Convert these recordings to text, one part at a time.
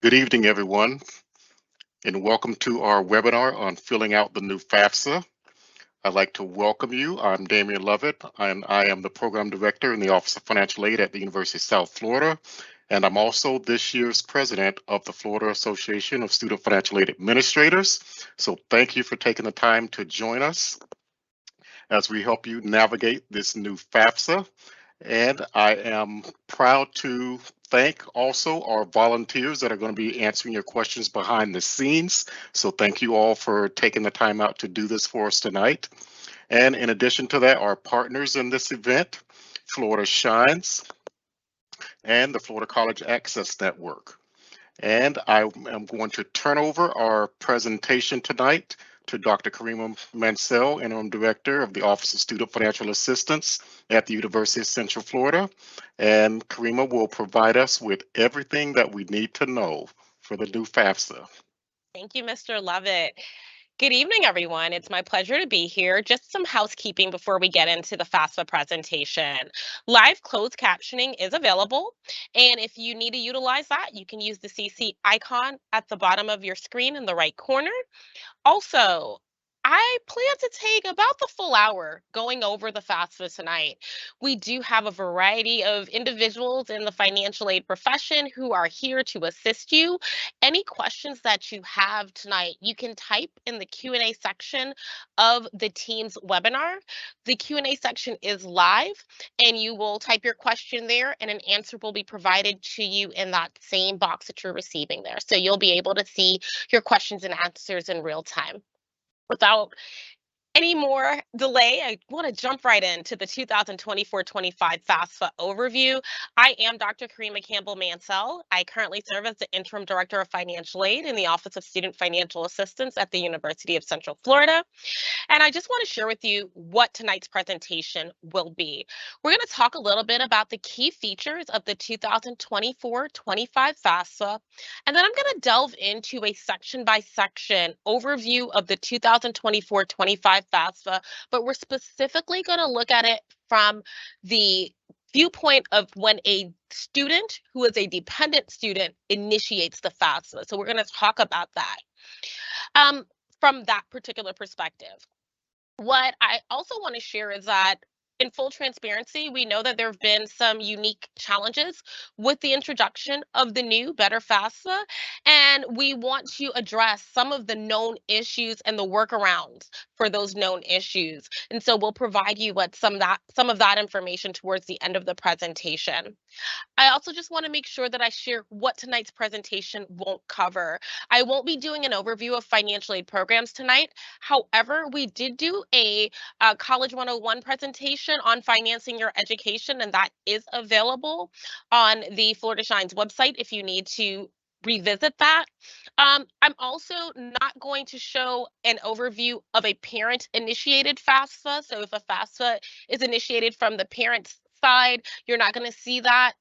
Good evening, everyone, and welcome to our webinar on filling out the new FAFSA. I'd like to welcome you. I'm Damian Lovett, and I am the Program Director in the Office of Financial Aid at the University of South Florida, and I'm also this year's President of the Florida Association of Student Financial Aid Administrators. So thank you for taking the time to join us as we help you navigate this new FAFSA. And I am proud to thank also our volunteers that are going to be answering your questions behind the scenes. So thank you all for taking the time out to do this for us tonight. And in addition to that, our partners in this event, Florida Shines and the Florida College Access Network. And I am going to turn over our presentation tonight to Dr. Karima Mansell, Interim Director of the Office of Student Financial Assistance at the University of Central Florida. And Karima will provide us with everything that we need to know for the new FAFSA. Thank you, Mr. Lovett. Good evening, everyone. It's my pleasure to be here. Just some housekeeping before we get into the FAFSA presentation. Live closed captioning is available, and if you need to utilize that, you can use the CC icon at the bottom of your screen in the right corner. Also, I plan to take about the full hour going over the FAFSA tonight. We do have a variety of individuals in the financial aid profession who are here to assist you. Any questions that you have tonight, you can type in the Q&A section of the Teams webinar. The Q&A section is live, and you will type your question there, and an answer will be provided to you in that same box that you're receiving there. So you'll be able to see your questions and answers in real time. Without any more delay, I want to jump right into the 2024-25 FAFSA overview. I am Dr. Karima Campbell Mansell. I currently serve as the Interim Director of Financial Aid in the Office of Student Financial Assistance at the University of Central Florida. And I just want to share with you what tonight's presentation will be. We're going to talk a little bit about the key features of the 2024-25 FAFSA, and then I'm going to delve into a section-by-section overview of the 2024-25 FAFSA, but we're specifically going to look at it from the viewpoint of when a student who is a dependent student initiates the FAFSA. So we're going to talk about that from that particular perspective. What I also want to share is that in full transparency, we know that there have been some unique challenges with the introduction of the new Better FAFSA, and we want to address some of the known issues and the workarounds for those known issues. And so we'll provide you with some of that information towards the end of the presentation. I also just want to make sure that I share what tonight's presentation won't cover. I won't be doing an overview of financial aid programs tonight. However, we did do a College 101 presentation on financing your education, and that is available on the Florida Shines website if you need to revisit that. I'm also not going to show an overview of a parent-initiated FAFSA. So if a FAFSA is initiated from the parent's side, you're not going to see that,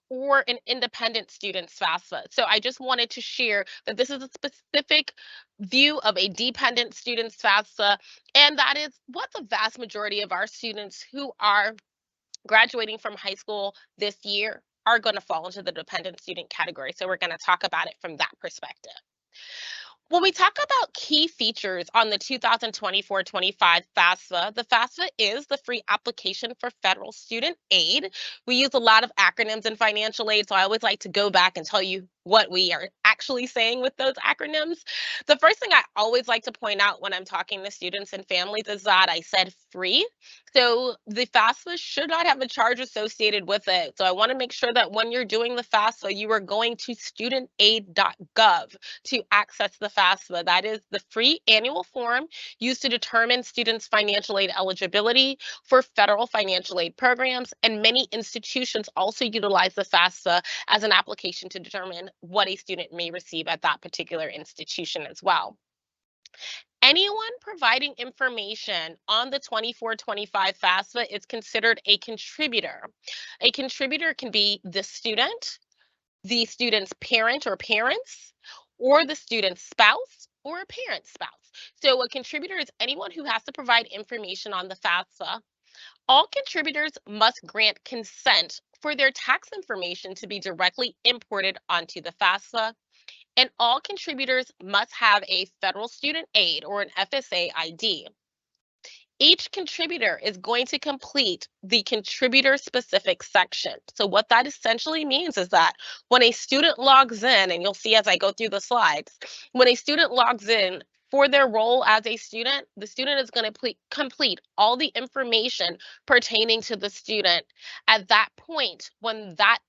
or an independent student's FAFSA. So I just wanted to share that this is a specific view of a dependent student's FAFSA, and that is what the vast majority of our students who are graduating from high school this year are going to fall into the dependent student category. So we're going to talk about it from that perspective. When we talk about key features on the 2024-25 FAFSA, the FAFSA is the free application for federal student aid. We use a lot of acronyms in financial aid, so I always like to go back and tell you what we are actually saying with those acronyms. The first thing I always like to point out when I'm talking to students and families is that I said free. So the FAFSA should not have a charge associated with it. So I want to make sure that when you're doing the FAFSA, you are going to studentaid.gov to access the FAFSA. That is the free annual form used to determine students' financial aid eligibility for federal financial aid programs. And many institutions also utilize the FAFSA as an application to determine what a student may receive at that particular institution as well. Anyone providing information on the 24-25 FAFSA is considered a contributor. A contributor can be the student's parent or parents, or the student's spouse, or a parent's spouse. So a contributor is anyone who has to provide information on the FAFSA. All contributors must grant consent for their tax information to be directly imported onto the FAFSA. and all contributors must have a federal student aid or an FSA ID. Each contributor is going to complete the contributor specific section. So what that essentially means is that when a student logs in, and you'll see as I go through the slides, when a student logs in for their role as a student, the student is going to complete all the information pertaining to the student. At that point, when that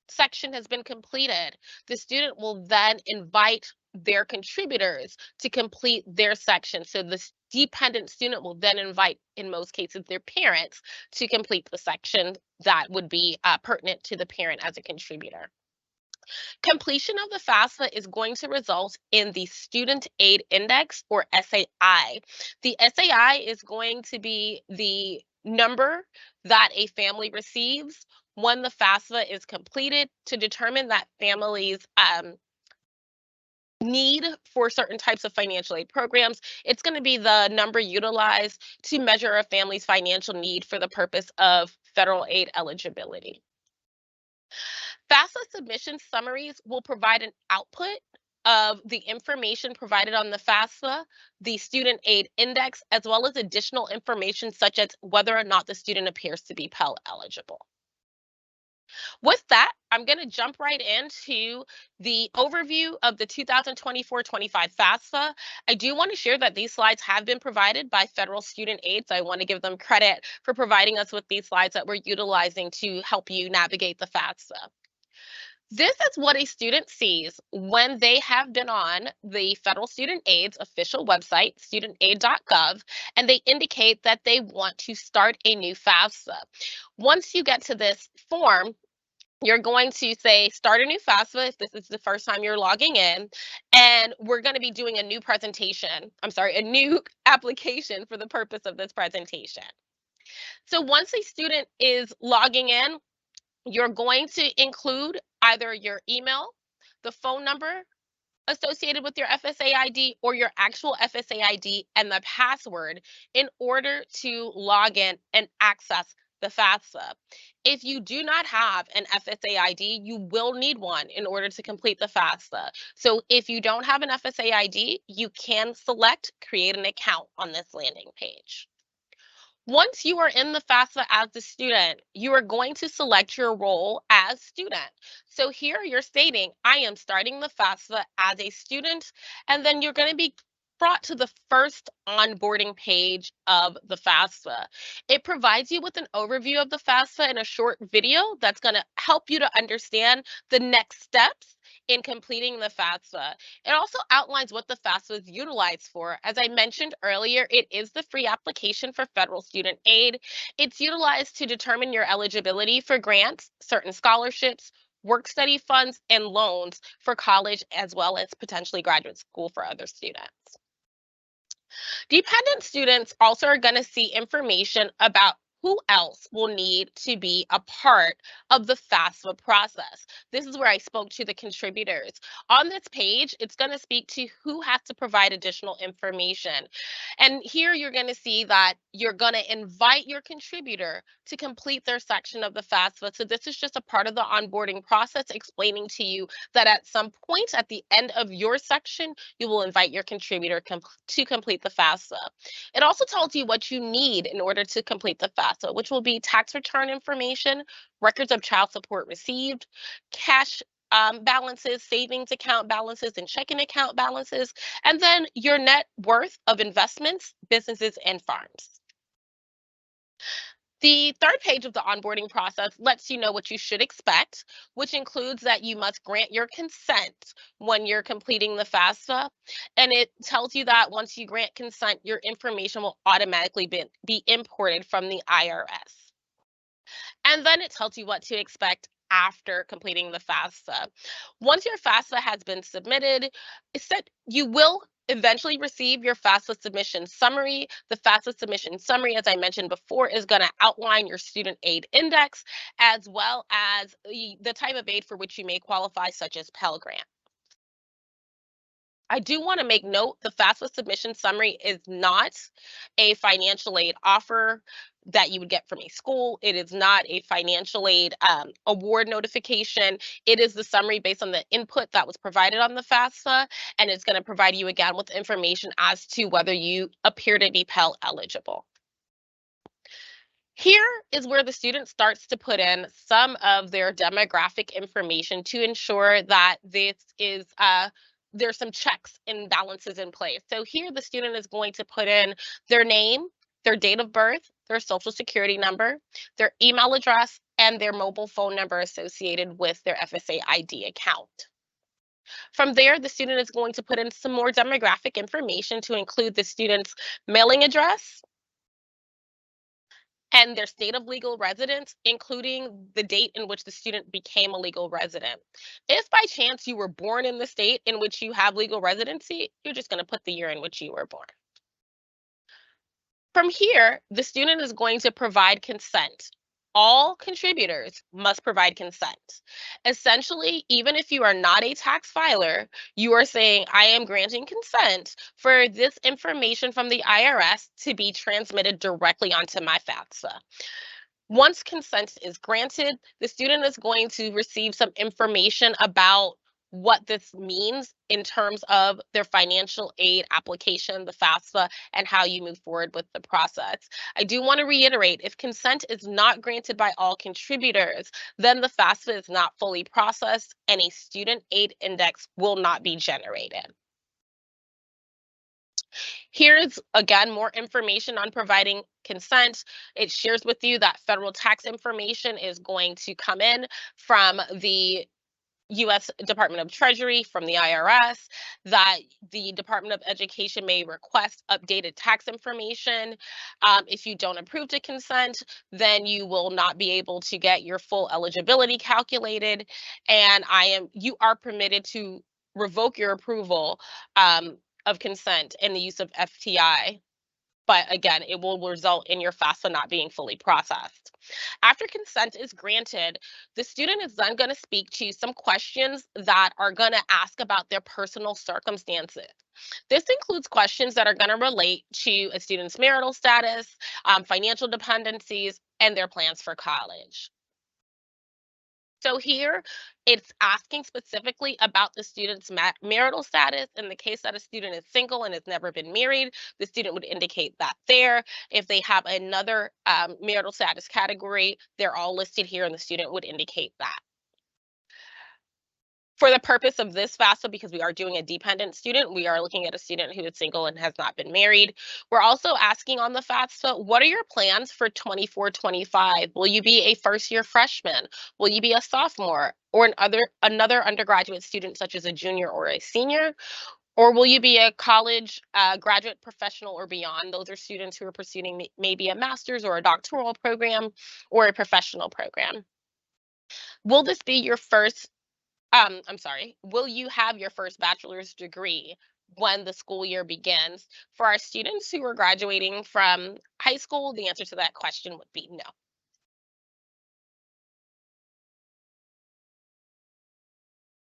section has been completed, the student will then invite their contributors to complete their section. So the dependent student will then invite, in most cases, their parents to complete the section that would be pertinent to the parent as a contributor. Completion of the FAFSA is going to result in the Student Aid Index, or SAI. The SAI is going to be the number that a family receives when the FAFSA is completed to determine that family's need for certain types of financial aid programs. It's going to be the number utilized to measure a family's financial need for the purpose of federal aid eligibility. FAFSA submission summaries will provide an output of the information provided on the FAFSA, the student aid index, as well as additional information such as whether or not the student appears to be Pell eligible. With that, I'm going to jump right into the overview of the 2024-25 FAFSA. I do want to share that these slides have been provided by Federal Student Aid, so I want to give them credit for providing us with these slides that we're utilizing to help you navigate the FAFSA. This is what a student sees when they have been on the Federal Student Aid's official website, studentaid.gov, and they indicate that they want to start a new FAFSA. Once you get to this form, you're going to say start a new FAFSA if this is the first time you're logging in, and we're going to be doing a new presentation. I'm sorry, a new application for the purpose of this presentation. So once a student is logging in, you're going to include either your email, the phone number associated with your FSA ID, or your actual FSA ID and the password in order to log in and access the FAFSA. If you do not have an FSA ID, you will need one in order to complete the FAFSA. So if you don't have an FSA ID, you can select create an account on this landing page. Once you are in the FAFSA as a student, you are going to select your role as student. So here you're stating, I am starting the FAFSA as a student, and then you're going to be brought to the first onboarding page of the FAFSA. It provides you with an overview of the FAFSA in a short video that's going to help you to understand the next steps in completing the FAFSA. It also outlines what the FAFSA is utilized for. As I mentioned earlier, it is the free application for federal student aid. It's utilized to determine your eligibility for grants, certain scholarships, work study funds, and loans for college, as well as potentially graduate school for other students. Dependent students also are going to see information about who else will need to be a part of the FAFSA process. This is where I spoke to the contributors. On this page, it's going to speak to who has to provide additional information. And here you're going to see that you're going to invite your contributor to complete their section of the FAFSA. So this is just a part of the onboarding process, explaining to you that at some point at the end of your section, you will invite your contributor to complete the FAFSA. It also tells you what you need in order to complete the FAFSA, which will be tax return information, records of child support received, cash balances, savings account balances, and checking account balances, and then your net worth of investments, businesses, and farms. The third page of the onboarding process lets you know what you should expect, which includes that you must grant your consent when you're completing the FAFSA. And it tells you that once you grant consent, your information will automatically be imported from the IRS. And then it tells you what to expect after completing the FAFSA. Once your FAFSA has been submitted, you will eventually receive your FAFSA submission summary. The FAFSA submission summary, as I mentioned before, is going to outline your student aid index, as well as the type of aid for which you may qualify, such as Pell Grant. I do want to make note the FAFSA submission summary is not a financial aid offer that you would get from a school. It is not a financial aid award notification. It is the summary based on the input that was provided on the FAFSA, and it's going to provide you again with information as to whether you appear to be Pell eligible. Here is where the student starts to put in some of their demographic information to ensure that this is there's some checks and balances in place. So here the student is going to put in their name, their date of birth, their social security number, their email address, and their mobile phone number associated with their FSA ID account. From there, the student is going to put in some more demographic information to include the student's mailing address, and their state of legal residence, including the date in which the student became a legal resident. If by chance you were born in the state in which you have legal residency, you're just going to put the year in which you were born. From here, the student is going to provide consent. All contributors must provide consent. Essentially, even if you are not a tax filer, you are saying, I am granting consent for this information from the IRS to be transmitted directly onto my FAFSA. Once consent is granted, the student is going to receive some information about what this means in terms of their financial aid application, the FAFSA, and how you move forward with the process. I do want to reiterate, if consent is not granted by all contributors, then the FAFSA is not fully processed and a student aid index will not be generated. Here's, again, more information on providing consent. It shares with you that federal tax information is going to come in from the U.S. Department of Treasury, from the IRS, that the Department of Education may request updated tax information. If you don't approve to consent, then you will not be able to get your full eligibility calculated, and you are permitted to revoke your approval of consent in the use of FTI. But again, it will result in your FAFSA not being fully processed. After consent is granted, the student is then going to speak to some questions that are going to ask about their personal circumstances. This includes questions that are going to relate to a student's marital status, financial dependencies, and their plans for college. So here, it's asking specifically about the student's marital status. In the case that a student is single and has never been married, the student would indicate that there. If they have another marital status category, they're all listed here and the student would indicate that. For the purpose of this FAFSA, because we are doing a dependent student, we are looking at a student who is single and has not been married. We're also asking on the FAFSA, what are your plans for 24-25? Will you be a first-year freshman? Will you be a sophomore or another undergraduate student, such as a junior or a senior? Or will you be a college graduate professional or beyond? Those are students who are pursuing maybe a master's or a doctoral program or a professional program. Will this be your first will you have your first bachelor's degree when the school year begins? For our students who are graduating from high school, the answer to that question would be no.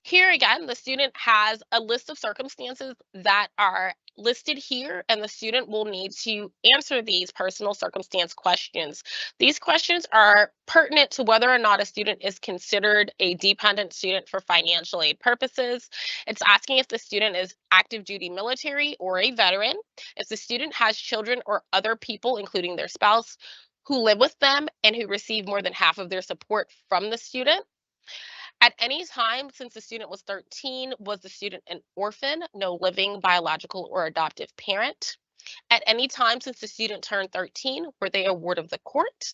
Here again, the student has a list of circumstances that are listed here, and the student will need to answer these personal circumstance questions. These questions are pertinent to whether or not a student is considered a dependent student for financial aid purposes. It's asking if the student is active duty military or a veteran, if the student has children or other people, including their spouse, who live with them and who receive more than half of their support from the student. At any time since the student was 13, was the student an orphan, no living biological or adoptive parent? At any time since the student turned 13, were they a ward of the court?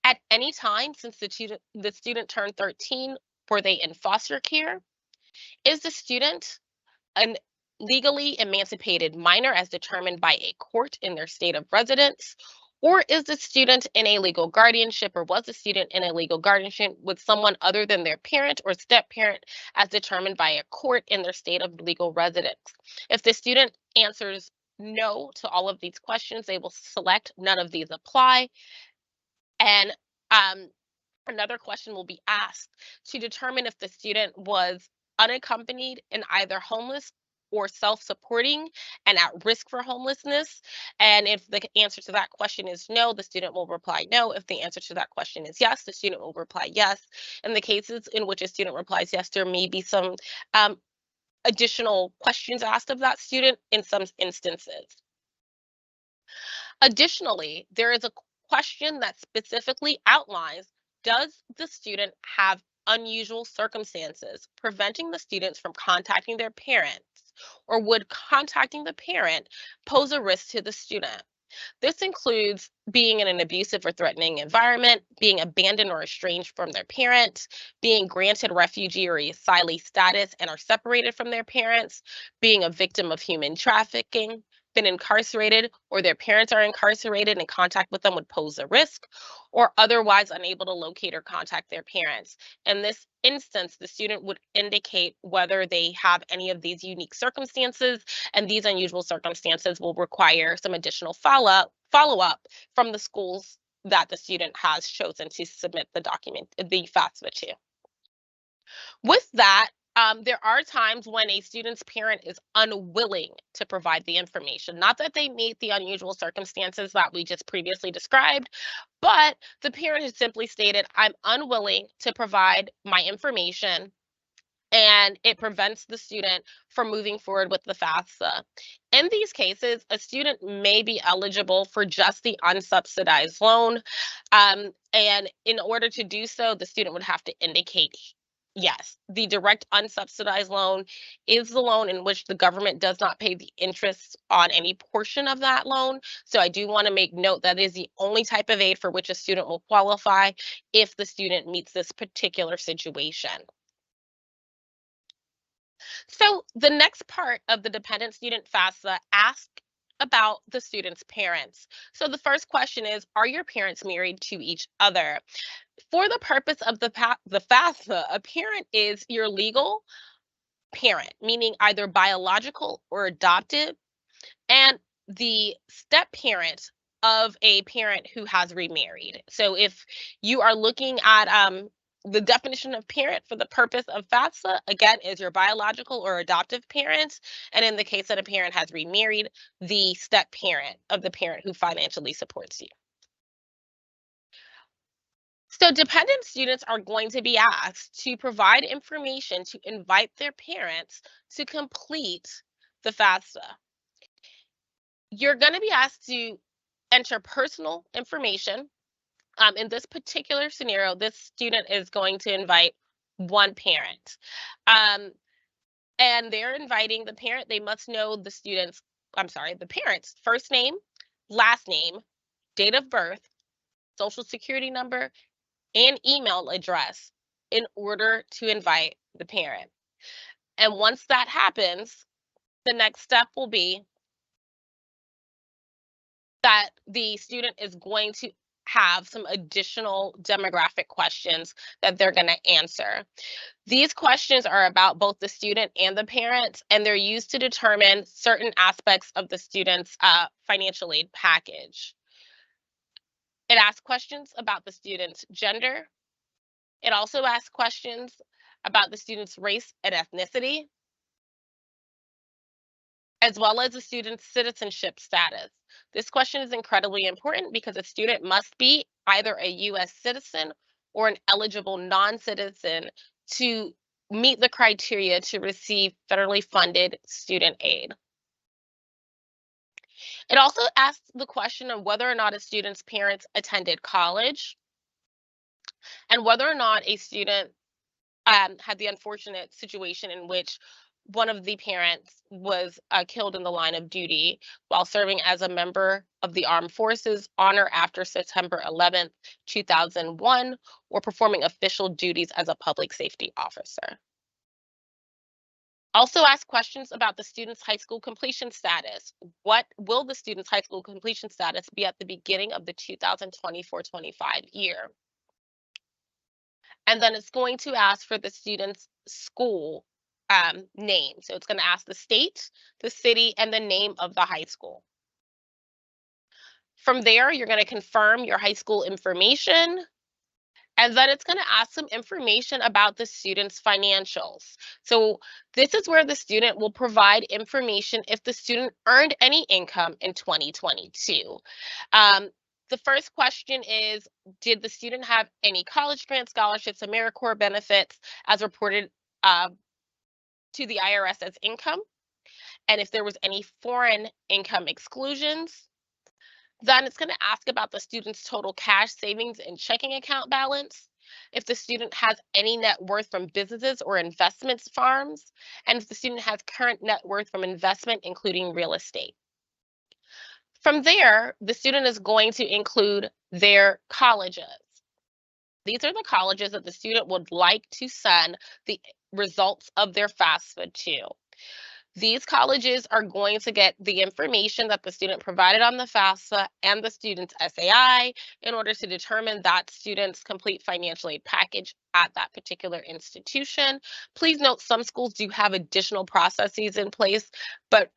At any time since the student turned 13, were they in foster care? Is the student an legally emancipated minor as determined by a court in their state of residence? Or is the student in a legal guardianship, or was the student in a legal guardianship with someone other than their parent or step parent as determined by a court in their state of legal residence? If the student answers no to all of these questions, they will select none of these apply. And another question will be asked to determine if the student was unaccompanied and either homeless or self-supporting and at risk for homelessness? And if the answer to that question is no, the student will reply no. If the answer to that question is yes, the student will reply yes. In the cases in which a student replies yes, there may be some additional questions asked of that student in some instances. Additionally, there is a question that specifically outlines, does the student have unusual circumstances preventing the students from contacting their parents, or would contacting the parent pose a risk to the student? This includes being in an abusive or threatening environment, being abandoned or estranged from their parents, being granted refugee or asylee status and are separated from their parents, being a victim of human trafficking, been incarcerated, or their parents are incarcerated and contact with them would pose a risk, or otherwise unable to locate or contact their parents. In this instance, the student would indicate whether they have any of these unique circumstances, and these unusual circumstances will require some additional follow-up from the schools that the student has chosen to submit the FAFSA to. With that, there are times when a student's parent is unwilling to provide the information. Not that they meet the unusual circumstances that we just previously described, but the parent has simply stated, I'm unwilling to provide my information, and it prevents the student from moving forward with the FAFSA. In these cases, a student may be eligible for just the unsubsidized loan. And in order to do so, the student would have to indicate, yes, the direct unsubsidized loan is the loan in which the government does not pay the interest on any portion of that loan. So I do want to make note that is the only type of aid for which a student will qualify if the student meets this particular situation. So the next part of the dependent student FAFSA asks about the student's parents. So the first question is, are your parents married to each other? For the purpose of the FAFSA, a parent is your legal parent, meaning either biological or adopted, and the step parent of a parent who has remarried. So if you are looking at the definition of parent for the purpose of FAFSA, again, is your biological or adoptive parent. And in the case that a parent has remarried, the step parent of the parent who financially supports you. So dependent students are going to be asked to provide information to invite their parents to complete the FAFSA. You're going to be asked to enter personal information. In this particular scenario, this student is going to invite one parent. And they're inviting the parent. They must know the the parent's first name, last name, date of birth, social security number, and email address in order to invite the parent. And once that happens, the next step will be that the student is going to have some additional demographic questions that they're going to answer. These questions are about both the student and the parents, and they're used to determine certain aspects of the student's financial aid package. It asks questions about the student's gender. It also asks questions about the student's race and ethnicity, as well as the student's citizenship status. This question is incredibly important because a student must be either a U.S. citizen or an eligible non-citizen to meet the criteria to receive federally funded student aid. It also asks the question of whether or not a student's parents attended college and whether or not a student had the unfortunate situation in which one of the parents was killed in the line of duty while serving as a member of the armed forces on or after September 11th, 2001, or performing official duties as a public safety officer. Also ask questions about the student's high school completion status. What will the student's high school completion status be at the beginning of the 2024-25 year? And then it's going to ask for the student's school name. So it's going to ask the state, the city, and the name of the high school. From there, you're going to confirm your high school information, And then it's going to ask some information about the student's financials. So this is where the student will provide information if the student earned any income in 2022. The first question is, did the student have any college grants, scholarships, AmeriCorps benefits as reported to the IRS as income? And if there was any foreign income exclusions. Then it's going to ask about the student's total cash savings and checking account balance, if the student has any net worth from businesses or investments farms, and if the student has current net worth from investment, including real estate. From there, the student is going to include their colleges. These are the colleges that the student would like to send the results of their FAFSA to. These colleges are going to get the information that the student provided on the FAFSA and the student's SAI in order to determine that student's complete financial aid package at that particular institution. Please note some schools do have additional processes in place, but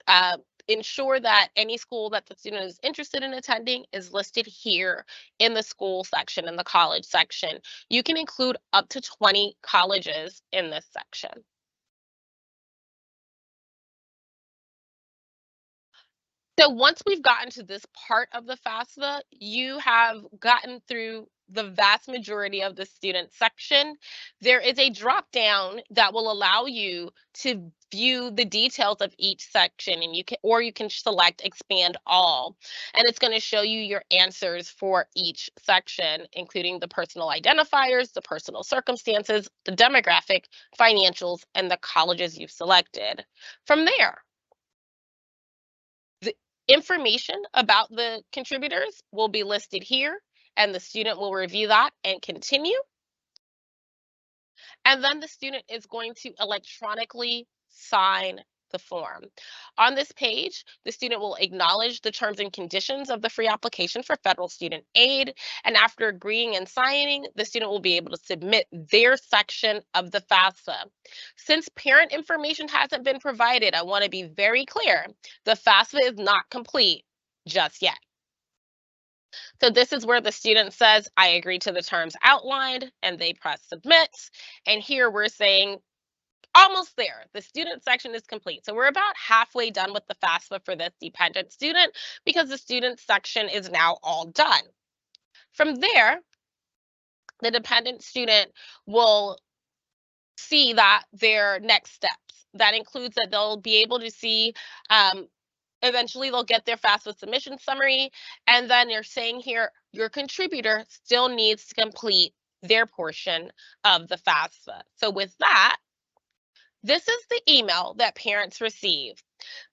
ensure that any school that the student is interested in attending is listed here in the school section, in the college section. You can include up to 20 colleges in this section. So once we've gotten to this part of the FAFSA, you have gotten through the vast majority of the student section. There is a drop down that will allow you to view the details of each section, and you can select expand all, and it's going to show you your answers for each section, including the personal identifiers, the personal circumstances, the demographic, financials, and the colleges you've selected. From there, the information about the contributors will be listed here, and the student will review that and continue. And then the student is going to electronically sign the form. On this page, the student will acknowledge the terms and conditions of the free application for federal student aid. And after agreeing and signing, the student will be able to submit their section of the FAFSA. Since parent information hasn't been provided, I want to be very clear. The FAFSA is not complete just yet. So this is where the student says, I agree to the terms outlined, and they press submit. And here we're saying, almost there. The student section is complete. So we're about halfway done with the FAFSA for this dependent student because the student section is now all done. From there, the dependent student will see that their next steps. That includes that they'll be able to see eventually they'll get their FAFSA submission summary, and then you're saying here your contributor still needs to complete their portion of the FAFSA. So with that, this is the email that parents receive.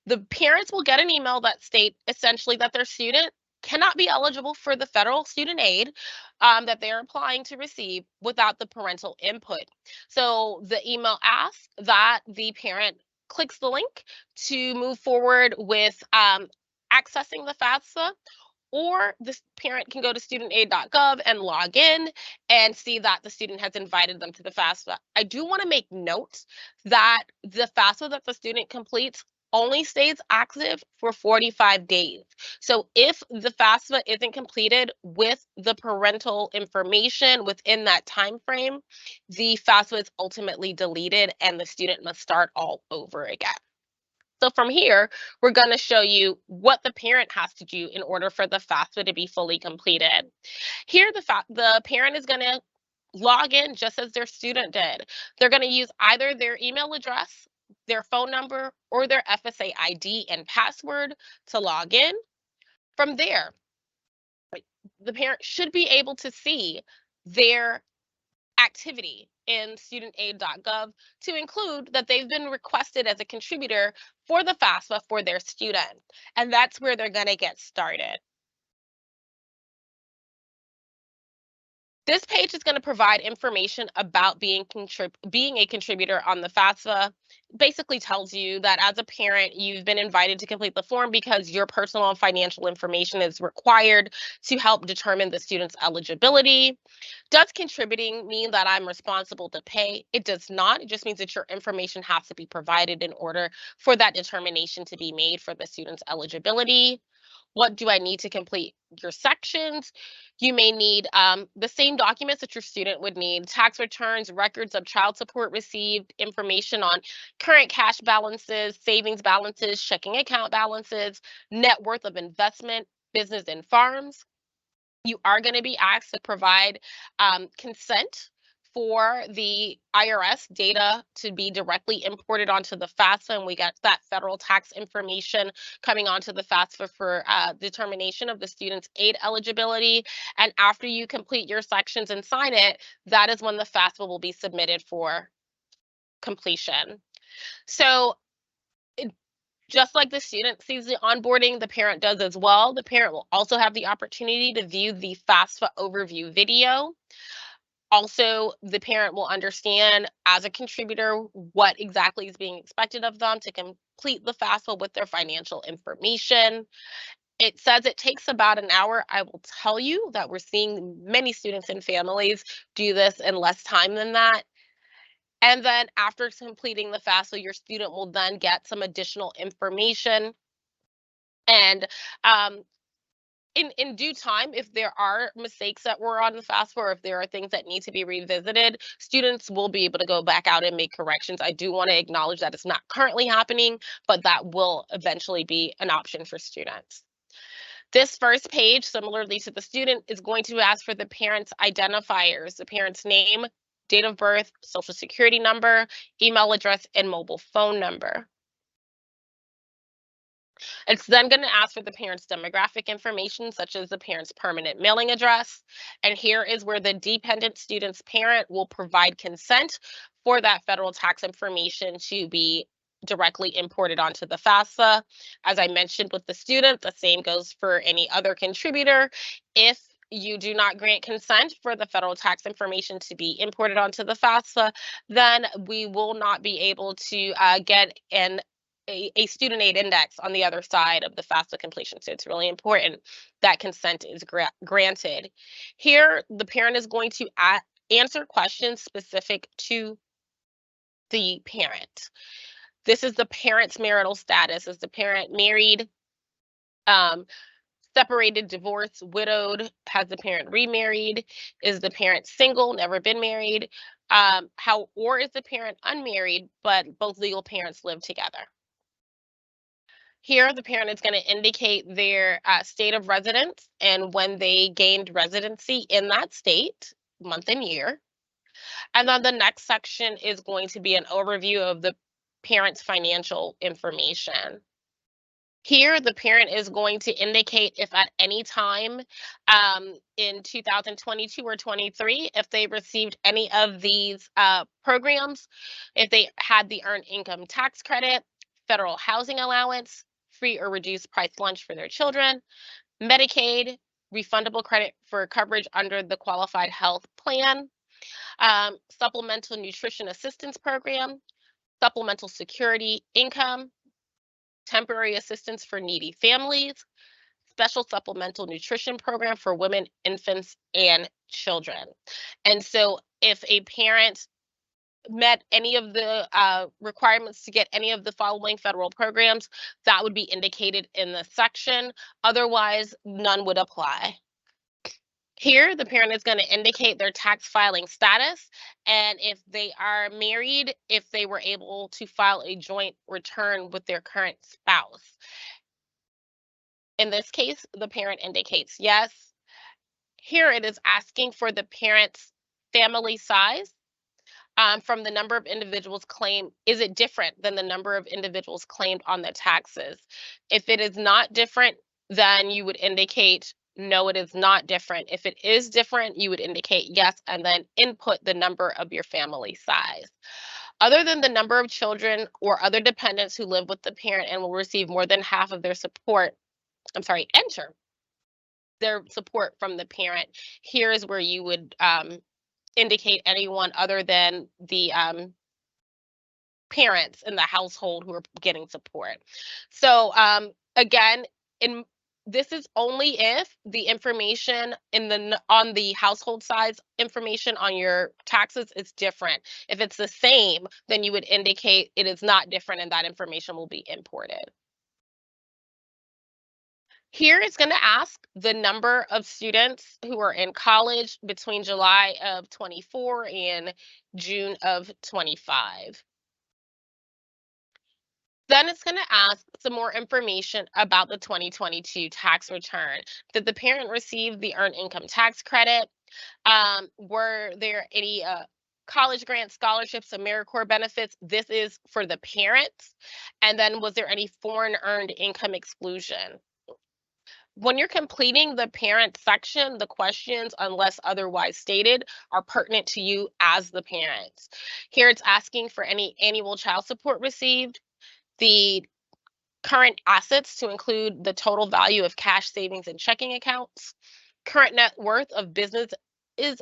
The parents will get an email that states essentially that their student cannot be eligible for the federal student aid that they're applying to receive without the parental input. So the email asks that the parent clicks the link to move forward with accessing the FAFSA, or the parent can go to studentaid.gov and log in and see that the student has invited them to the FAFSA. I do want to make note that the FAFSA that the student completes only stays active for 45 days. So if the FAFSA isn't completed with the parental information within that time frame, the FAFSA is ultimately deleted and the student must start all over again. So from here, we're going to show you what the parent has to do in order for the FAFSA to be fully completed. Here, the parent is going to log in just as their student did. They're going to use either their email address, their phone number, or their FSA ID and password to log in. From there, the parent should be able to see their activity in studentaid.gov to include that they've been requested as a contributor for the FAFSA for their student. And that's where they're going to get started. This page is going to provide information about being a contributor on the FAFSA. Basically tells you that as a parent, you've been invited to complete the form because your personal and financial information is required to help determine the student's eligibility. Does contributing mean that I'm responsible to pay? It does not. It just means that your information has to be provided in order for that determination to be made for the student's eligibility. What do I need to complete your sections? You may need the same documents that your student would need: tax returns, records of child support received, information on current cash balances, savings balances, checking account balances, net worth of investment, business and farms. You are going to be asked to provide consent for the IRS data to be directly imported onto the FAFSA, and we got that federal tax information coming onto the FAFSA for determination of the student's aid eligibility. And after you complete your sections and sign it, that is when the FAFSA will be submitted for completion. So just like the student sees the onboarding, the parent does as well. The parent will also have the opportunity to view the FAFSA overview video. Also, the parent will understand as a contributor what exactly is being expected of them to complete the FAFSA with their financial information. It says it takes about an hour. I will tell you that we're seeing many students and families do this in less time than that. And then after completing the FAFSA, your student will then get some additional information. And in due time, if there are mistakes that were on the FAFSA, or if there are things that need to be revisited, students will be able to go back out and make corrections. I do want to acknowledge that it's not currently happening, but that will eventually be an option for students. This first page, similarly to the student, is going to ask for the parent's identifiers: the parent's name, date of birth, social security number, email address, and mobile phone number. It's then going to ask for the parent's demographic information, such as the parent's permanent mailing address. And here is where the dependent student's parent will provide consent for that federal tax information to be directly imported onto the FAFSA. As I mentioned with the student, the same goes for any other contributor. If you do not grant consent for the federal tax information to be imported onto the FAFSA, then we will not be able to get a student aid index on the other side of the FAFSA completion. So it's really important that consent is granted. Here, the parent is going to answer questions specific to the parent. This is the parent's marital status. Is the parent married, separated, divorced, widowed? Has the parent remarried? Is the parent single, never been married? Or is the parent unmarried, but both legal parents live together? Here, the parent is going to indicate their state of residence and when they gained residency in that state, month and year. And then the next section is going to be an overview of the parent's financial information. Here, the parent is going to indicate if at any time in 2022 or 23, if they received any of these programs, if they had the Earned Income Tax Credit, federal housing allowance, free or reduced price lunch for their children, Medicaid, refundable credit for coverage under the Qualified Health Plan, supplemental nutrition assistance program, supplemental security income, temporary assistance for needy families, special supplemental nutrition program for women, infants, and children. And so if a parent met any of the requirements to get any of the following federal programs, that would be indicated in the section. Otherwise, none would apply. Here, the parent is going to indicate their tax filing status, and if they are married, if they were able to file a joint return with their current spouse. In this case, the parent indicates yes. Here it is asking for the parent's family size. From the number of individuals claimed, is it different than the number of individuals claimed on the taxes? If it is not different, then you would indicate no, it is not different. If it is different, you would indicate yes, and then input the number of your family size. Other than the number of children or other dependents who live with the parent and will receive more than half of their support, enter their support from the parent. Here is where you would indicate anyone other than the parents in the household who are getting support. So again, this is only if the information on the household size information on your taxes is different. If it's the same, then you would indicate it is not different and that information will be imported. Here it's going to ask the number of students who are in college between July of 24 and June of 25. Then it's going to ask some more information about the 2022 tax return. Did the parent receive the earned income tax credit? Were there any college grants, scholarships, AmeriCorps benefits? This is for the parents. And then was there any foreign earned income exclusion? When you're completing the parent section, the questions, unless otherwise stated, are pertinent to you as the parents. Here it's asking for any annual child support received, the current assets to include the total value of cash savings and checking accounts, current net worth of businesses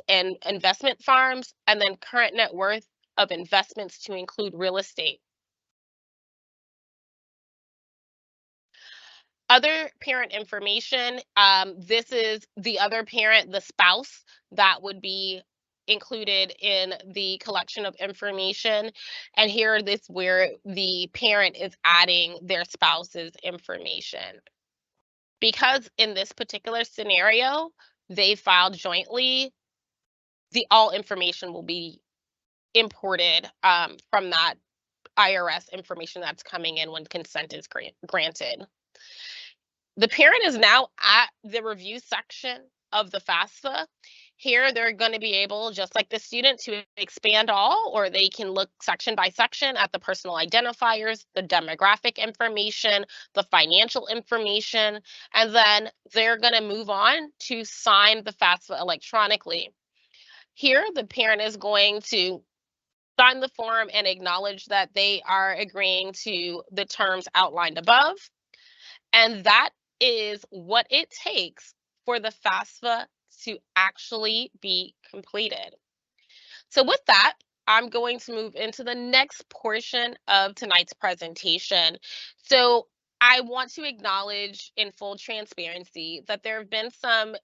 and investment farms, and then current net worth of investments to include real estate. Other parent information, this is the other parent, the spouse, that would be included in the collection of information. And here this where the parent is adding their spouse's information. Because in this particular scenario, they filed jointly, all information will be imported from that IRS information that's coming in when consent is granted. The parent is now at the review section of the FAFSA. Here, they're going to be able, just like the student, to expand all, or they can look section by section at the personal identifiers, the demographic information, the financial information, and then they're going to move on to sign the FAFSA electronically. Here, the parent is going to sign the form and acknowledge that they are agreeing to the terms outlined above. And that is what it takes for the FAFSA to actually be completed. So with that, I'm going to move into the next portion of tonight's presentation. So I want to acknowledge in full transparency that there have been some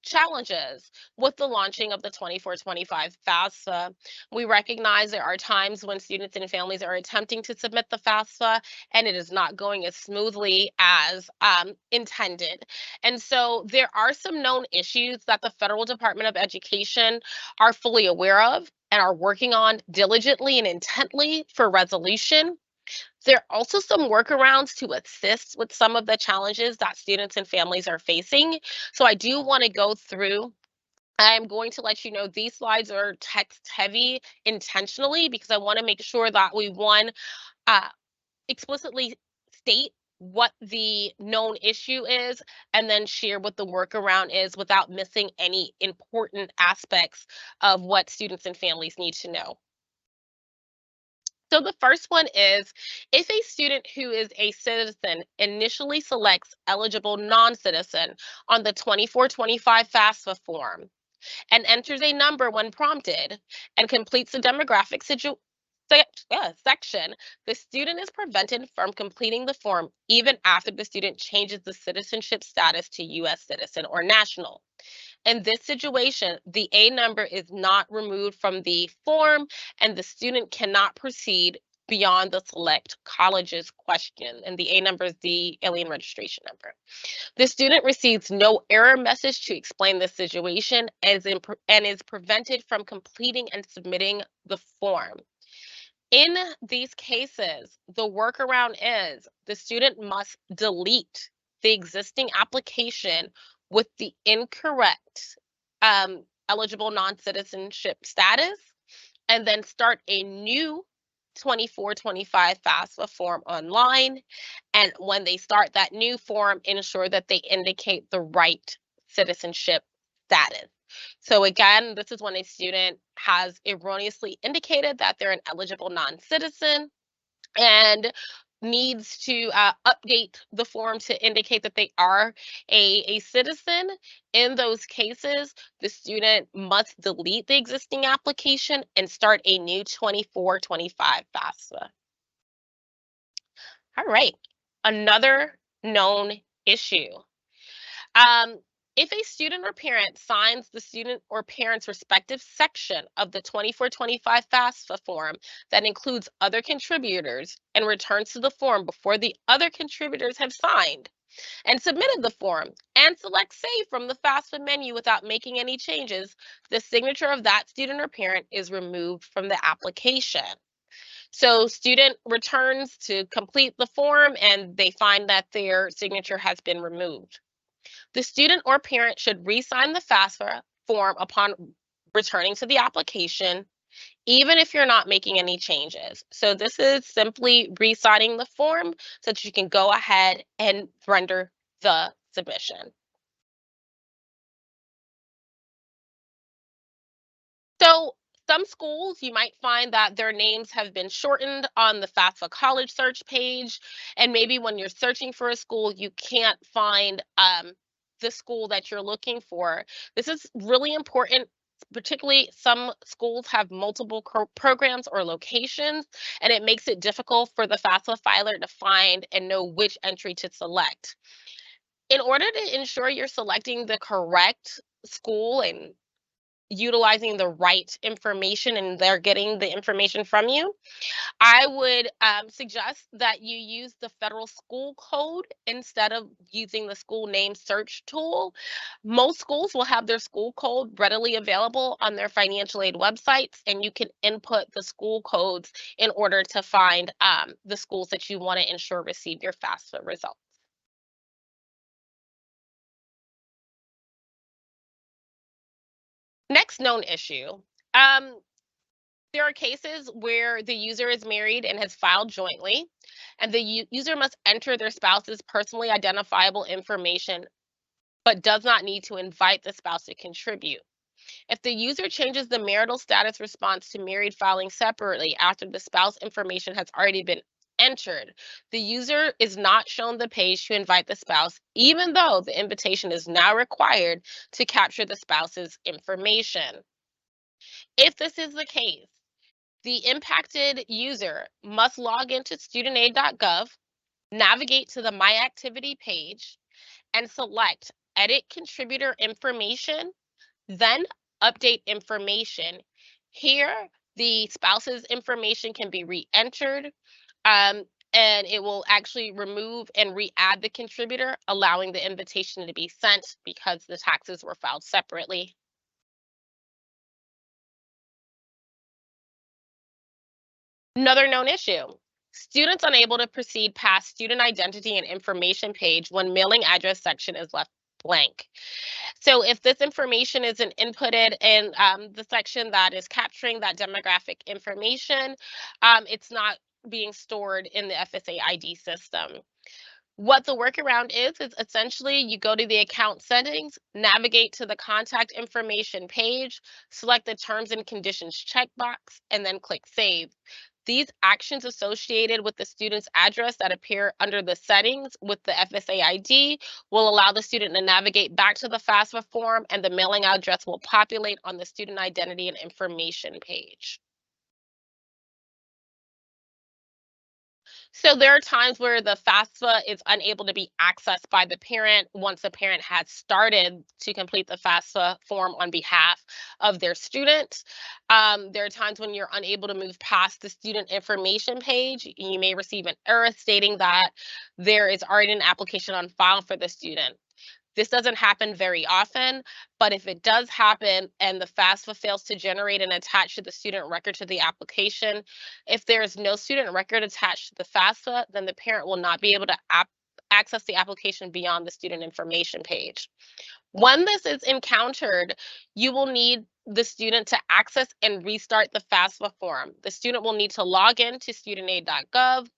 challenges with the launching of the 24-25 FAFSA. We recognize there are times when students and families are attempting to submit the FAFSA and it is not going as smoothly as intended. And so there are some known issues that the Federal Department of Education are fully aware of and are working on diligently and intently for resolution. There are also some workarounds to assist with some of the challenges that students and families are facing. So I do want to go through. I'm going to let you know these slides are text heavy intentionally because I want to make sure that we explicitly state what the known issue is and then share what the workaround is without missing any important aspects of what students and families need to know. So the first one is, if a student who is a citizen initially selects eligible non-citizen on the 24-25 FAFSA form and enters a number when prompted and completes the demographic section, the student is prevented from completing the form even after the student changes the citizenship status to U.S. citizen or national. In this situation, the A number is not removed from the form and the student cannot proceed beyond the select colleges question. And the A number is the alien registration number. The student receives no error message to explain the situation and is prevented from completing and submitting the form. In these cases, the workaround is the student must delete the existing application with the incorrect eligible non-citizenship status and then start a new 24-25 FAFSA form online. And when they start that new form, ensure that they indicate the right citizenship status. So again, this is when a student has erroneously indicated that they're an eligible non-citizen and needs to update the form to indicate that they are a citizen. In those cases, the student must delete the existing application and start a new 24-25 FAFSA. All right, another known issue. If a student or parent signs the student or parent's respective section of the 24-25 FAFSA form that includes other contributors and returns to the form before the other contributors have signed, and submitted the form and select Save from the FAFSA menu without making any changes, the signature of that student or parent is removed from the application. So student returns to complete the form and they find that their signature has been removed. The student or parent should re-sign the FAFSA form upon returning to the application, even if you're not making any changes. So this is simply re-signing the form so that you can go ahead and render the submission. So some schools, you might find that their names have been shortened on the FAFSA college search page. And maybe when you're searching for a school, you can't find the school that you're looking for. This is really important. Particularly, some schools have multiple programs or locations, and it makes it difficult for the FAFSA filer to find and know which entry to select. In order to ensure you're selecting the correct school and utilizing the right information and they're getting the information from you, I would suggest that you use the federal school code instead of using the school name search tool. Most schools will have their school code readily available on their financial aid websites, and you can input the school codes in order to find the schools that you want to ensure receive your FAFSA results. Next known issue. Um, There are cases where the user is married and has filed jointly, and the user must enter their spouse's personally identifiable information, but does not need to invite the spouse to contribute. If the user changes the marital status response to married filing separately after the spouse information has already been entered, the user is not shown the page to invite the spouse, even though the invitation is now required to capture the spouse's information. If this is the case, the impacted user must log into studentaid.gov, navigate to the My Activity page, and select Edit Contributor Information, then Update Information. Here, the spouse's information can be re-entered, um, and it will actually remove and re-add the contributor, allowing the invitation to be sent because the taxes were filed separately. Another known issue. Students unable to proceed past student identity and information page when mailing address section is left blank. So if this information isn't inputted in the section that is capturing that demographic information, it's not being stored in the FSA ID system. What the workaround is essentially you go to the account settings, navigate to the contact information page, select the terms and conditions checkbox, and then click save. These actions associated with the student's address that appear under the settings with the FSA ID will allow the student to navigate back to the FAFSA form, and the mailing address will populate on the student identity and information page. So there are times where the FAFSA is unable to be accessed by the parent once the parent has started to complete the FAFSA form on behalf of their student. There are times when you're unable to move past the student information page. You may receive an error stating that there is already an application on file for the student. This doesn't happen very often, but if it does happen and the FAFSA fails to generate and attach to the student record to the application, if there is no student record attached to the FAFSA, then the parent will not be able to access the application beyond the student information page. When this is encountered, you will need the student to access and restart the FAFSA form. The student will need to log in to studentaid.gov.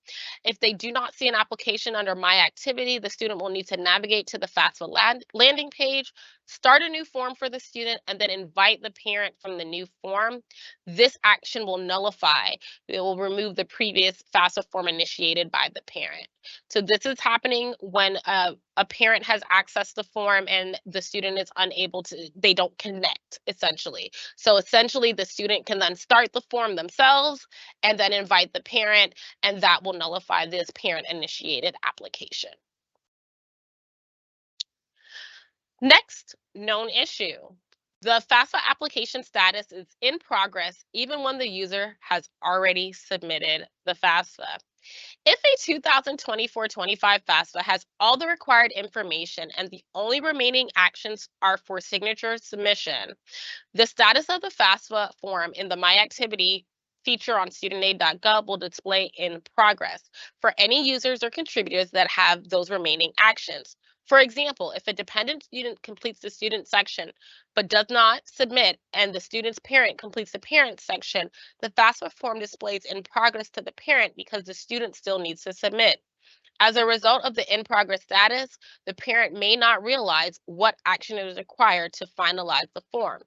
If they do not see an application under My Activity, the student will need to navigate to the FAFSA landing page, start a new form for the student, and then invite the parent from the new form. This action will nullify. It will remove the previous FAFSA form initiated by the parent. So this is happening when a parent has accessed the form and the student is unable to, they don't connect essentially. So essentially the student can then start the form themselves and then invite the parent, and that will nullify this parent initiated application. Next known issue. The FAFSA application status is in progress even when the user has already submitted the FAFSA. If a 2024-25 FAFSA has all the required information and the only remaining actions are for signature submission, the status of the FAFSA form in the My Activity feature on studentaid.gov will display in progress for any users or contributors that have those remaining actions. For example, if a dependent student completes the student section but does not submit and the student's parent completes the parent section, the FAFSA form displays in progress to the parent because the student still needs to submit. As a result of the in progress status, the parent may not realize what action is required to finalize the form.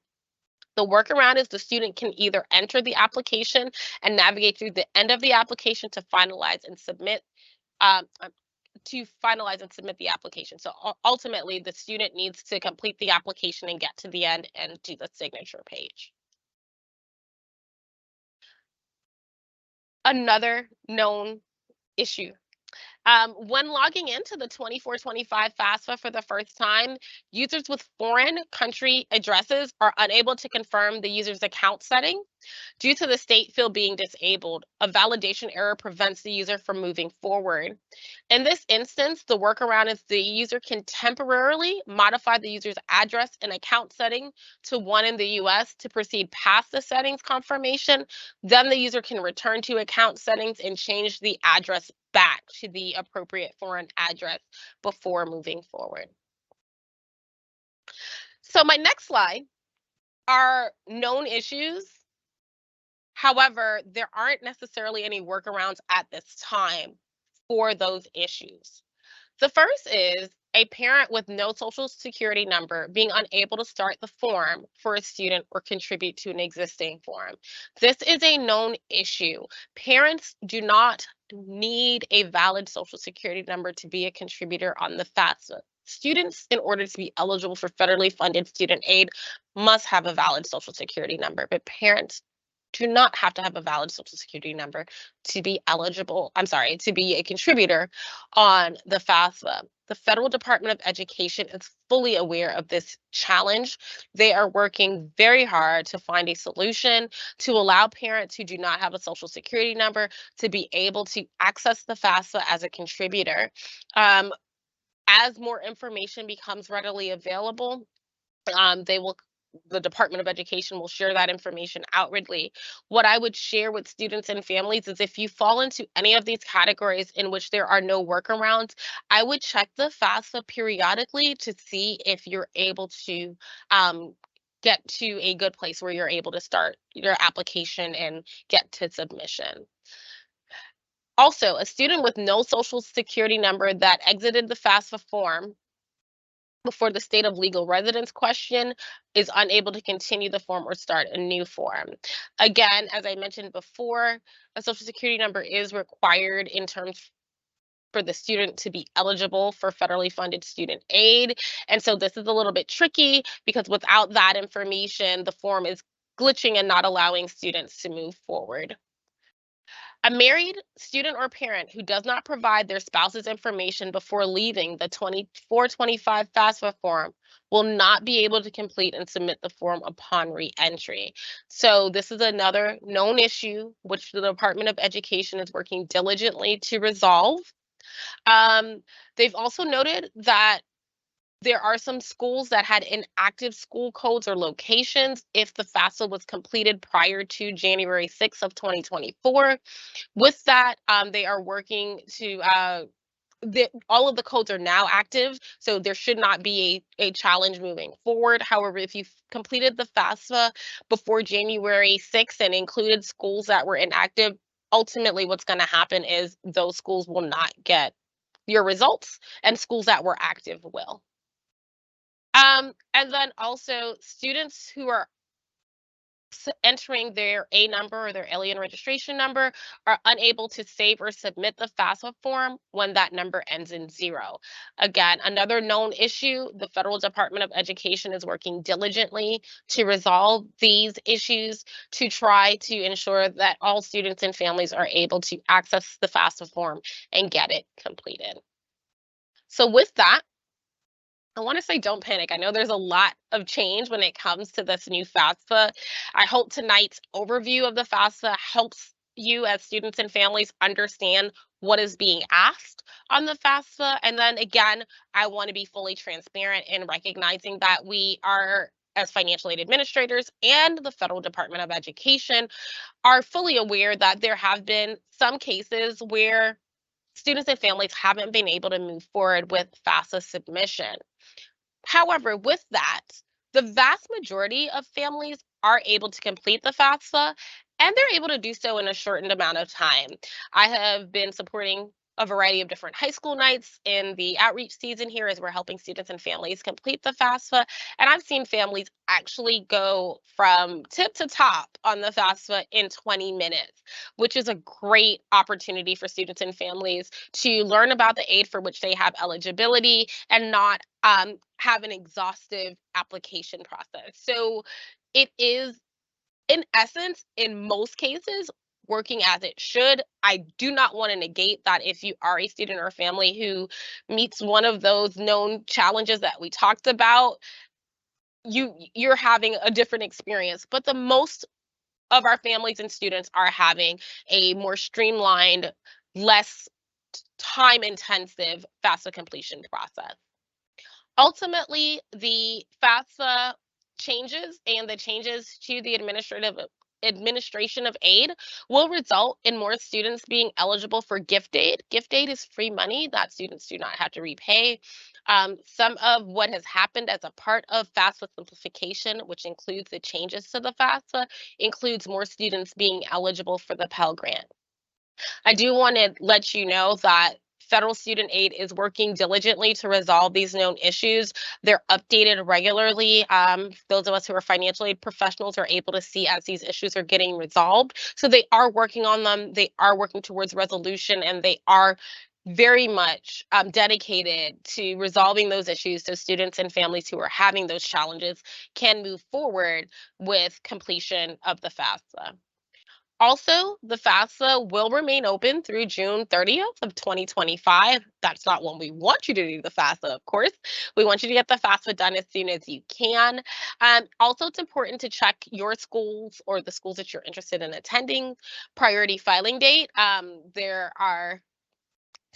The workaround is the student can either enter the application and navigate through the end of the application to finalize and submit the application. So ultimately, the student needs to complete the application and get to the end and do the signature page. Another known issue. When logging into the 24-25 FAFSA for the first time, users with foreign country addresses are unable to confirm the user's account setting. Due to the state field being disabled, a validation error prevents the user from moving forward. In this instance, the workaround is the user can temporarily modify the user's address and account setting to one in the US to proceed past the settings confirmation. Then the user can return to account settings and change the address back to the appropriate foreign address before moving forward. So my next slide are known issues. However, there aren't necessarily any workarounds at this time for those issues. The first is a parent with no social security number being unable to start the form for a student or contribute to an existing form. This is a known issue. Parents do not need a valid social security number to be a contributor on the FAFSA. Students, in order to be eligible for federally funded student aid, must have a valid social security number, but parents do not have to have a valid social security number to be to be a contributor on the FAFSA. The Federal Department of Education is fully aware of this challenge. They are working very hard to find a solution to allow parents who do not have a social security number to be able to access the FAFSA as a contributor. As more information becomes readily available, the Department of Education will share that information outwardly. What I would share with students and families is if you fall into any of these categories in which there are no workarounds, I would check the FAFSA periodically to see if you're able to get to a good place where you're able to start your application and get to submission. Also, a student with no social security number that exited the FAFSA form before the state of legal residence question is unable to continue the form or start a new form. Again, as I mentioned before, a social security number is required in terms for the student to be eligible for federally funded student aid. And so this is a little bit tricky because without that information, the form is glitching and not allowing students to move forward. A married student or parent who does not provide their spouse's information before leaving the 24-25 FAFSA form will not be able to complete and submit the form upon re-entry. So this is another known issue which the Department of Education is working diligently to resolve. They've also noted that there are some schools that had inactive school codes or locations if the FAFSA was completed prior to January 6th of 2024. With that, they are working to all of the codes are now active, so there should not be a challenge moving forward. However, if you've completed the FAFSA before January 6th and included schools that were inactive, ultimately what's going to happen is those schools will not get your results and schools that were active will. And then also students who are entering their A number or their alien registration number are unable to save or submit the FAFSA form when that number ends in 0. Again, another known issue, the Federal Department of Education is working diligently to resolve these issues to try to ensure that all students and families are able to access the FAFSA form and get it completed. So with that, I want to say don't panic. I know there's a lot of change when it comes to this new FAFSA. I hope tonight's overview of the FAFSA helps you as students and families understand what is being asked on the FAFSA. And then again, I want to be fully transparent in recognizing that we are, as financial aid administrators and the Federal Department of Education, are fully aware that there have been some cases where students and families haven't been able to move forward with FAFSA submission. However, with that, the vast majority of families are able to complete the FAFSA, and they're able to do so in a shortened amount of time. I have been supporting a variety of different high school nights in the outreach season here as we're helping students and families complete the FAFSA. And I've seen families actually go from tip to top on the FAFSA in 20 minutes, which is a great opportunity for students and families to learn about the aid for which they have eligibility and not have an exhaustive application process. So it is, in essence, in most cases, working as it should. I do not want to negate that if you are a student or family who meets one of those known challenges that we talked about, you're having a different experience. But the most of our families and students are having a more streamlined, less time intensive FAFSA completion process. Ultimately, the FAFSA changes and the changes to the administration of aid will result in more students being eligible for gift aid. Gift aid is free money that students do not have to repay. Some of what has happened as a part of FAFSA simplification, which includes the changes to the FAFSA, includes more students being eligible for the Pell Grant. I do want to let you know that federal student aid is working diligently to resolve these known issues. They're updated regularly. Those of us who are financial aid professionals are able to see as these issues are getting resolved. So they are working on them. They are working towards resolution, and they are very much dedicated to resolving those issues so students and families who are having those challenges can move forward with completion of the FAFSA. Also, the FAFSA will remain open through June 30th of 2025. That's not when we want you to do the FAFSA, of course. We want you to get the FAFSA done as soon as you can. Also, it's important to check your schools or the schools that you're interested in attending priority filing date. There are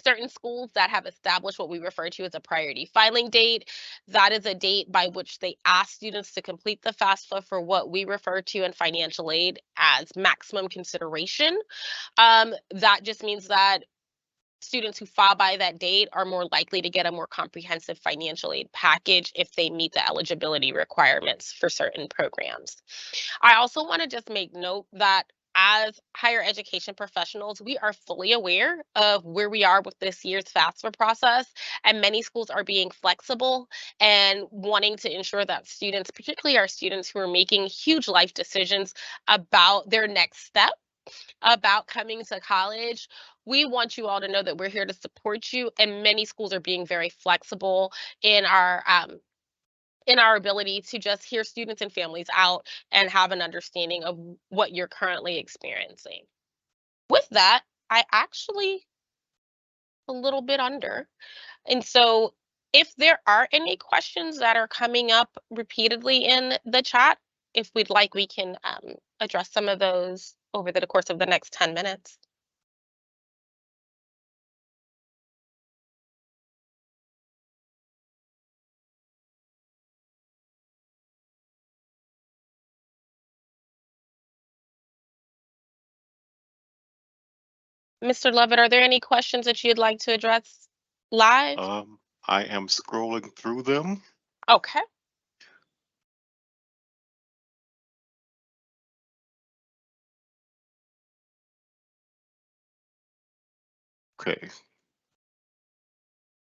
certain schools that have established what we refer to as a priority filing date. That is a date by which they ask students to complete the FAFSA for what we refer to in financial aid as maximum consideration. That just means that students who file by that date are more likely to get a more comprehensive financial aid package if they meet the eligibility requirements for certain programs. I also want to just make note that as higher education professionals, we are fully aware of where we are with this year's FAFSA process, and many schools are being flexible and wanting to ensure that students, particularly our students who are making huge life decisions about their next step, about coming to college, we want you all to know that we're here to support you, and many schools are being very flexible in our ability to just hear students and families out and have an understanding of what you're currently experiencing. With that, I actually a little bit under. And so if there are any questions that are coming up repeatedly in the chat, if we'd like, we can address some of those over the course of the next 10 minutes. Mr. Lovett, are there any questions that you'd like to address live? I am scrolling through them. Okay. Okay.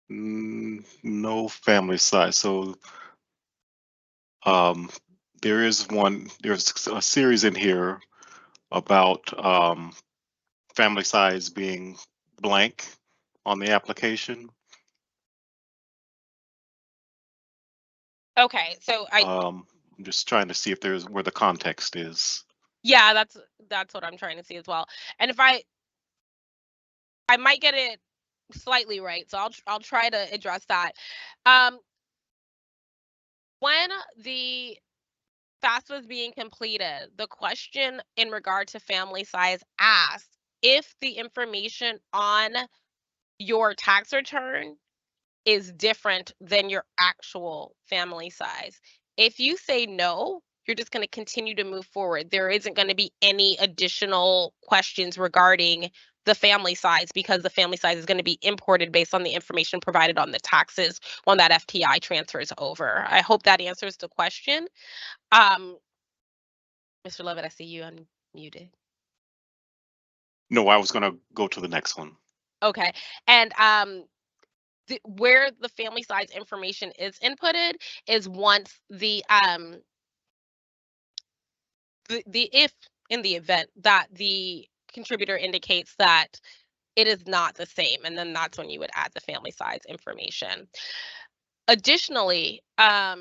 No family size. So there's a series in here about family size being blank on the application. Okay, so I'm just trying to see if there's where the context is. yeah, that's what I'm trying to see as well. And if I might get it slightly right, so I'll try to address that. When the FAFSA is being completed. The question in regard to family size asks if the information on your tax return is different than your actual family size. If you say no, you're just going to continue to move forward. There isn't going to be any additional questions regarding the family size because the family size is going to be imported based on the information provided on the taxes when that FTI transfers over. I hope that answers the question. Mr. Lovett, I see you unmuted. No, I was going to go to the next one. Okay. And where the family size information is inputted is once the if in the event that the contributor indicates that it is not the same, and then that's when you would add the family size information. Additionally, I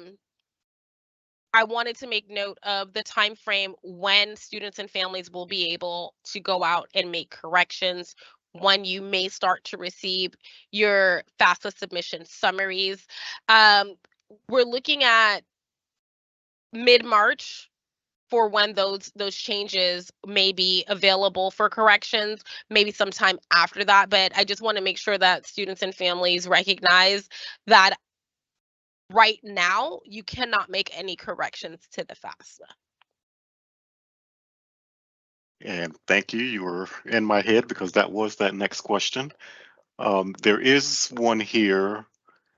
wanted to make note of the time frame when students and families will be able to go out and make corrections, when you may start to receive your FAFSA submission summaries. We're looking at mid-March for when those changes may be available for corrections, maybe sometime after that. But I just want to make sure that students and families recognize that right now you cannot make any corrections to the FAFSA. And thank you. You were in my head because that was that next question. There is one here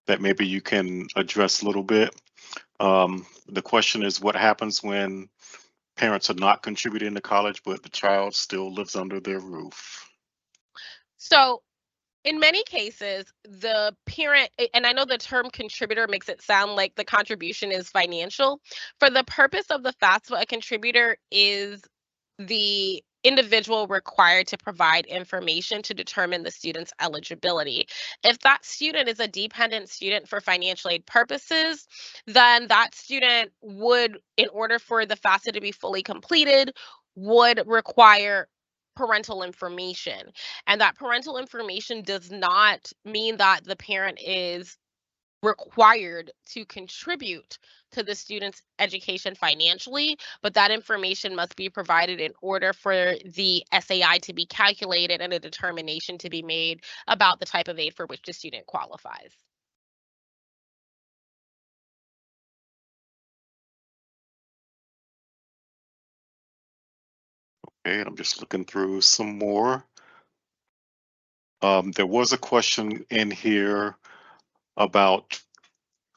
that maybe you can address a little bit. The question is, what happens when parents are not contributing to college, but the child still lives under their roof? So in many cases, the parent, and I know the term contributor makes it sound like the contribution is financial. For the purpose of the FAFSA, a contributor is the individual required to provide information to determine the student's eligibility. If that student is a dependent student for financial aid purposes, then that student would, in order for the FAFSA to be fully completed, would require parental information. And that parental information does not mean that the parent is required to contribute to the student's education financially, but that information must be provided in order for the SAI to be calculated and a determination to be made about the type of aid for which the student qualifies. Okay, and I'm just looking through some more. There was a question in here about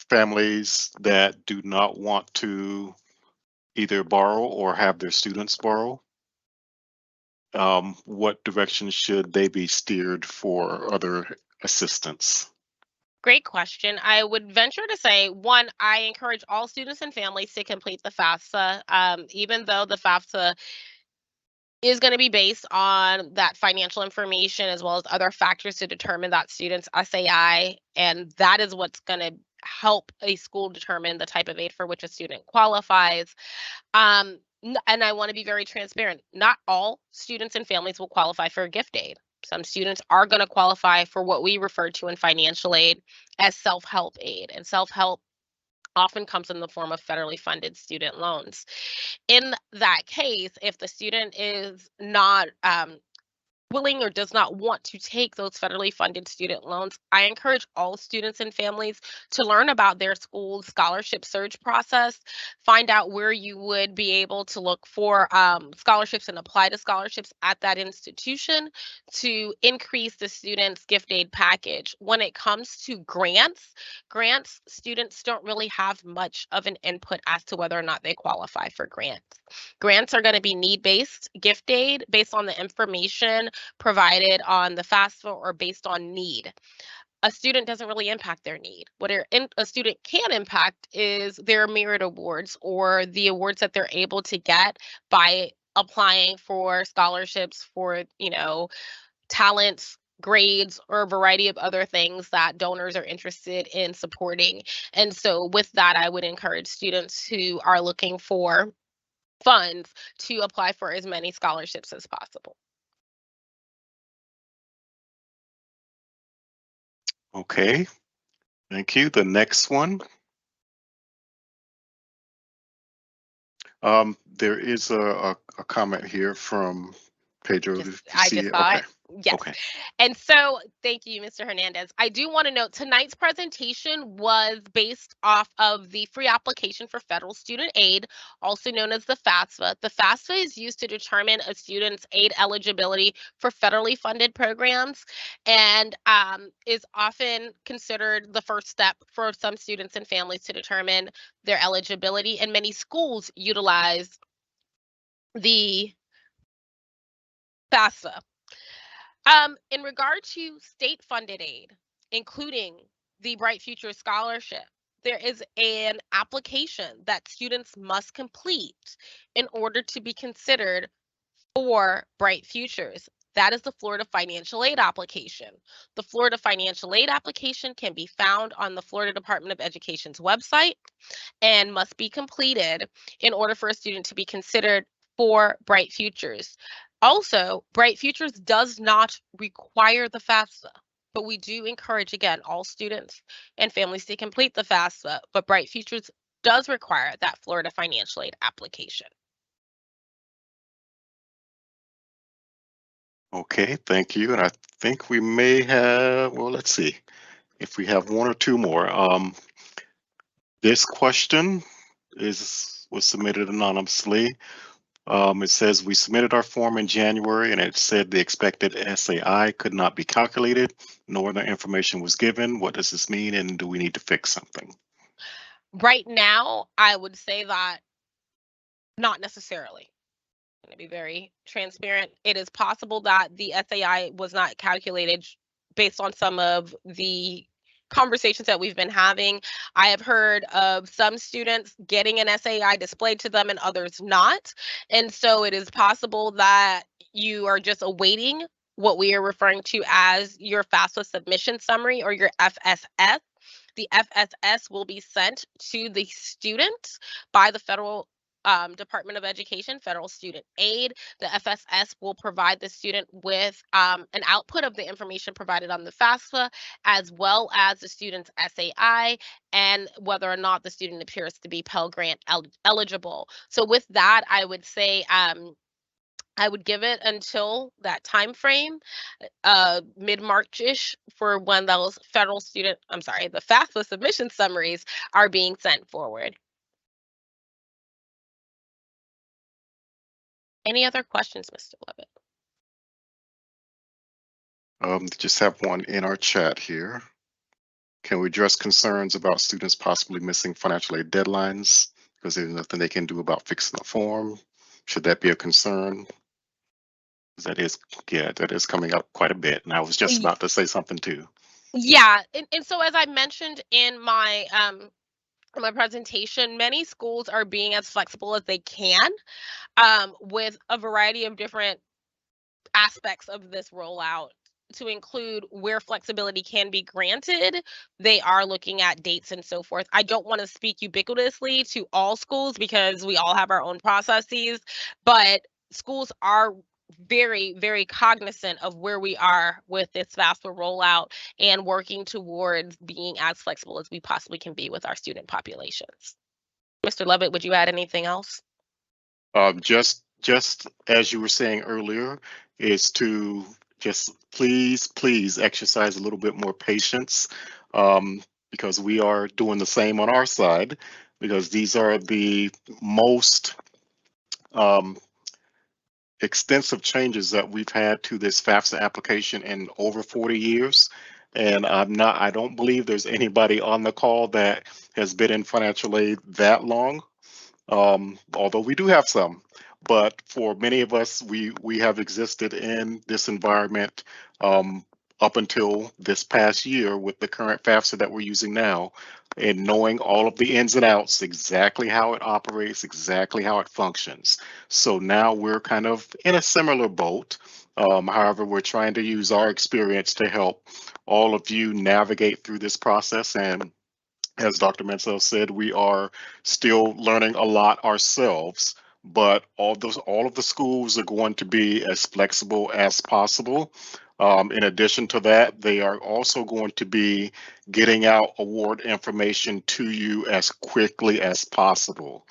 families that do not want to either borrow or have their students borrow. What direction should they be steered for other assistance? Great question. I would venture to say, one, I encourage all students and families to complete the FAFSA, even though the FAFSA is going to be based on that financial information as well as other factors to determine that student's SAI. And that is what's going to help a school determine the type of aid for which a student qualifies. And I want to be very transparent. Not all students and families will qualify for gift aid. Some students are going to qualify for what we refer to in financial aid as self-help aid. And self-help often comes in the form of federally funded student loans. In that case, if the student is not willing or does not want to take those federally funded student loans, I encourage all students and families to learn about their school's scholarship search process, find out where you would be able to look for scholarships and apply to scholarships at that institution to increase the student's gift aid package. When it comes to grants, students don't really have much of an input as to whether or not they qualify for grants. Grants are going to be need-based. Gift aid based on the information provided on the FAFSA or based on need. A student doesn't really impact their need. What a student can impact is their merit awards or the awards that they're able to get by applying for scholarships for, talents, grades, or a variety of other things that donors are interested in supporting. And so with that, I would encourage students who are looking for funds to apply for as many scholarships as possible. Okay, thank you. The next one. There is a comment here from Pedro. Did you I see just it? saw Okay. it. Yes. Okay. And so thank you, Mr. Hernandez. I do want to note tonight's presentation was based off of the free application for federal student aid, also known as the FAFSA. The FAFSA is used to determine a student's aid eligibility for federally funded programs and is often considered the first step for some students and families to determine their eligibility. And many schools utilize the FAFSA. In regard to state-funded aid, including the Bright Future Scholarship, there is an application that students must complete in order to be considered for Bright Futures. That is the Florida Financial Aid application. The Florida Financial Aid application can be found on the Florida Department of Education's website and must be completed in order for a student to be considered for Bright Futures. Also, Bright Futures does not require the FAFSA, but we do encourage, again, all students and families to complete the FAFSA, but Bright Futures does require that Florida Financial Aid application. Okay, thank you. And I think we may have, well, let's see if we have one or two more. This question was submitted anonymously. It says we submitted our form in January and it said the expected SAI could not be calculated, nor the information was given. What does this mean and do we need to fix something? Right now, I would say that not necessarily. I'm going to be very transparent. It is possible that the SAI was not calculated based on some of the conversations that we've been having. I have heard of some students getting an SAI displayed to them and others not. And so it is possible that you are just awaiting what we are referring to as your FAFSA submission summary or your FSS. The FSS will be sent to the student by the federal Department of Education, Federal Student Aid. The FSS will provide the student with an output of the information provided on the FAFSA, as well as the student's SAI and whether or not the student appears to be Pell Grant eligible. So with that, I would say I would give it until that time frame, mid-March-ish, for when those the FAFSA submission summaries are being sent forward. Any other questions, Mr. Levitt? Just have one in our chat here. Can we address concerns about students possibly missing financial aid deadlines because there's nothing they can do about fixing the form? Should that be a concern? That is coming up quite a bit. And I was just about to say something too. Yeah, and so as I mentioned in my presentation, many schools are being as flexible as they can with a variety of different aspects of this rollout to include where flexibility can be granted. They are looking at dates and so forth. I don't want to speak ubiquitously to all schools because we all have our own processes, but schools are very, very cognizant of where we are with this FAFSA rollout and working towards being as flexible as we possibly can be with our student populations. Mr. Levitt, would you add anything else? Just as you were saying earlier, is to just please exercise a little bit more patience, because we are doing the same on our side, because these are the most extensive changes that we've had to this FAFSA application in over 40 years. And I don't believe there's anybody on the call that has been in financial aid that long. Although we do have some, but for many of us, we have existed in this environment up until this past year with the current FAFSA that we're using now, and knowing all of the ins and outs, exactly how it operates, exactly how it functions. So now we're kind of in a similar boat. However, we're trying to use our experience to help all of you navigate through this process. And as Dr. Mansell said, we are still learning a lot ourselves, but all of the schools are going to be as flexible as possible. In addition to that, they are also going to be getting out award information to you as quickly as possible.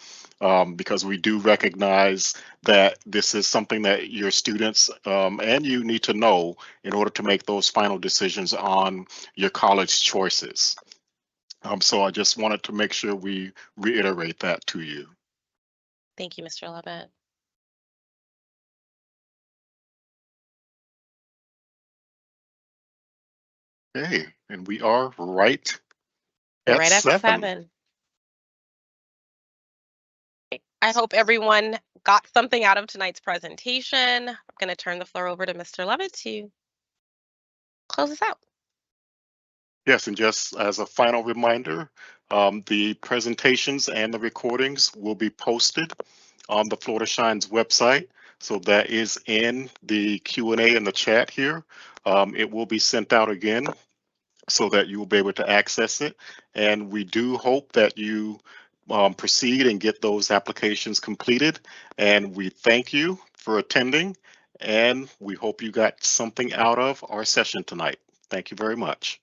because we do recognize that this is something that your students and you need to know in order to make those final decisions on your college choices. So I just wanted to make sure we reiterate that to you. Thank you, Mr. Lovett. Okay, and we are right We're at right at 7. 7. I hope everyone got something out of tonight's presentation. I'm going to turn the floor over to Mr. Lovett to close us out. Yes, and just as a final reminder, the presentations and the recordings will be posted on the Florida Shines website. So that is in the Q&A in the chat here. It will be sent out again so that you will be able to access it. And we do hope that you proceed and get those applications completed. And we thank you for attending, and we hope you got something out of our session tonight. Thank you very much.